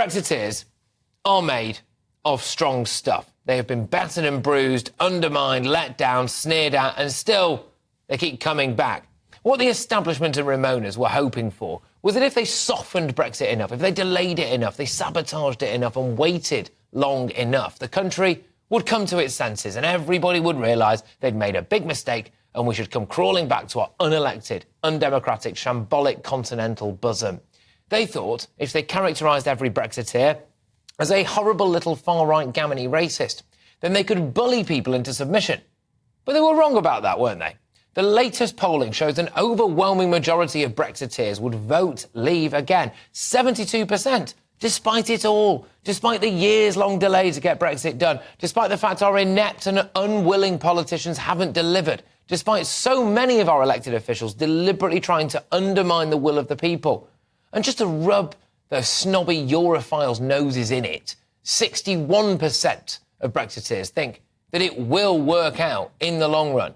Brexiteers are made of strong stuff. They have been battered and bruised, undermined, let down, sneered at, and still they keep coming back. What the establishment and Ramonas were hoping for was that if they softened Brexit enough, if they delayed it enough, they sabotaged it enough and waited long enough, the country would come to its senses and everybody would realise they'd made a big mistake and we should come crawling back to our unelected, undemocratic, shambolic continental bosom. They thought if they characterised every Brexiteer as a horrible little far-right gammony racist, then they could bully people into submission. But they were wrong about that, weren't they? The latest polling shows an overwhelming majority of Brexiteers would vote leave again. 72%. Despite it all, despite the years-long delay to get Brexit done, despite the fact our inept and unwilling politicians haven't delivered, despite so many of our elected officials deliberately trying to undermine the will of the people. And just to rub those snobby Europhiles' noses in it, 61% of Brexiteers think that it will work out in the long run.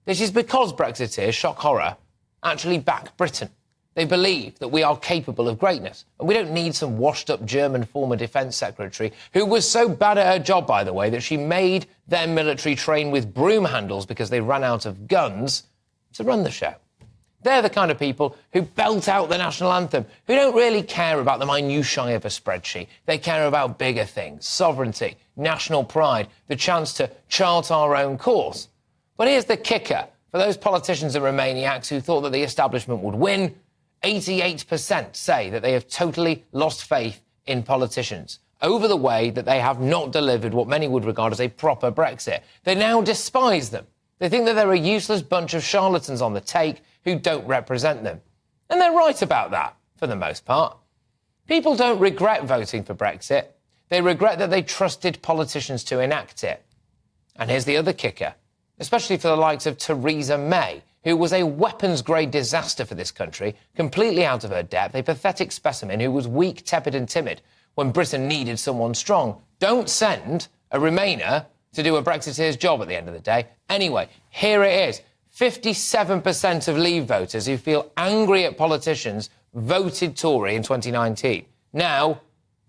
This is because Brexiteers, shock horror, actually back Britain. They believe that we are capable of greatness. And we don't need some washed-up German former defence secretary who was so bad at her job, by the way, that she made their military train with broom handles because they ran out of guns to run the show. They're the kind of people who belt out the national anthem, who don't really care about the minutiae of a spreadsheet. They care about bigger things, sovereignty, national pride, the chance to chart our own course. But here's the kicker. For those politicians and Romaniacs who thought that the establishment would win, 88% say that they have totally lost faith in politicians over the way that they have not delivered what many would regard as a proper Brexit. They now despise them. They think that they're a useless bunch of charlatans on the take who don't represent them. And they're right about that, for the most part. People don't regret voting for Brexit. They regret that they trusted politicians to enact it. And here's the other kicker, especially for the likes of Theresa May, who was a weapons-grade disaster for this country, completely out of her depth, a pathetic specimen who was weak, tepid and timid when Britain needed someone strong. Don't send a Remainer to do a Brexiteer's job at the end of the day. Anyway, here it is. 57% of Leave voters who feel angry at politicians voted Tory in 2019. Now,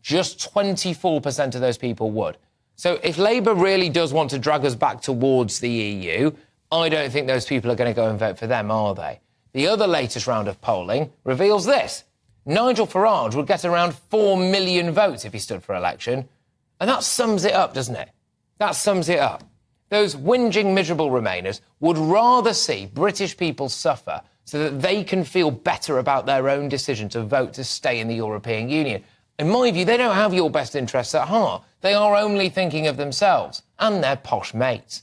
just 24% of those people would. So if Labour really does want to drag us back towards the EU, I don't think those people are going to go and vote for them, are they? The other latest round of polling reveals this. Nigel Farage would get around 4 million votes if he stood for election. And that sums it up, doesn't it? That sums it up. Those whinging, miserable Remainers would rather see British people suffer so that they can feel better about their own decision to vote to stay in the European Union. In my view, they don't have your best interests at heart. They are only thinking of themselves and their posh mates.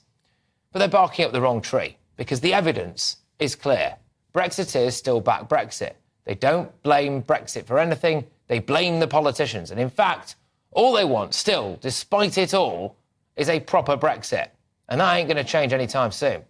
But they're barking up the wrong tree, because the evidence is clear. Brexiteers still back Brexit. They don't blame Brexit for anything. They blame the politicians. And in fact, all they want still, despite it all, is a proper Brexit. And that ain't going to change anytime soon.